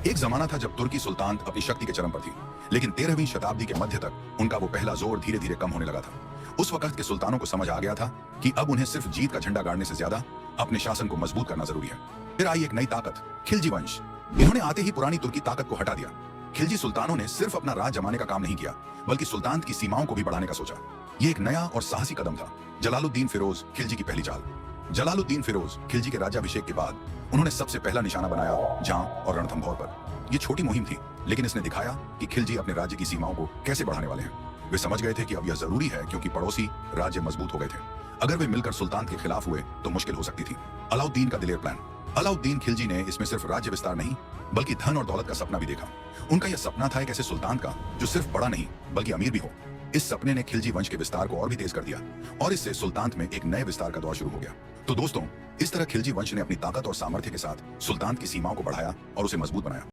एक जमाना था जब तुर्की सुल्तान अपनी शक्ति के चरम पर थी, लेकिन 13वीं शताब्दी के मध्य तक उनका वो पहला जोर धीरे धीरे कम होने लगा था। उस वक्त के सुल्तानों को समझ आ गया था कि अब उन्हें सिर्फ जीत का झंडा गाड़ने से ज्यादा अपने शासन को मजबूत करना जरूरी है। फिर आई एक नई ताकत, खिलजी वंश। इन्होंने आते ही पुरानी तुर्की ताकत को हटा दिया। खिलजी सुल्तानों ने सिर्फ अपना राज जमाने का काम नहीं किया, बल्कि सुल्तान की सीमाओं को भी बढ़ाने का सोचा। ये एक नया और साहसी कदम था। जलालुद्दीन फिरोज खिलजी की पहली चाल। जलालुद्दीन फिरोज खिलजी के राज्याभिषेक के बाद उन्होंने सबसे पहला निशाना बनाया जाम और रणथंभौर पर। ये छोटी मुहिम थी, लेकिन इसने दिखाया कि खिलजी अपने राज्य की सीमाओं को कैसे बढ़ाने वाले हैं। वे समझ गए थे कि अब यह जरूरी है, क्योंकि पड़ोसी राज्य मजबूत हो गए थे। अगर वे मिलकर सुल्तान के खिलाफ हुए तो मुश्किल हो सकती थी। अलाउद्दीन का दिलेर प्लान। अलाउद्दीन खिलजी ने इसमें सिर्फ राज्य विस्तार नहीं, बल्कि धन और दौलत का सपना भी देखा। उनका यह सपना था एक ऐसे सुल्तान का जो सिर्फ बड़ा नहीं बल्कि अमीर भी हो। इस सपने ने खिलजी वंश के विस्तार को और भी तेज कर दिया, और इससे सुल्तान में एक नए विस्तार का दौर शुरू हो गया। तो दोस्तों, इस तरह खिलजी वंश ने अपनी ताकत और सामर्थ्य के साथ सुल्तान की सीमाओं को बढ़ाया और उसे मजबूत बनाया।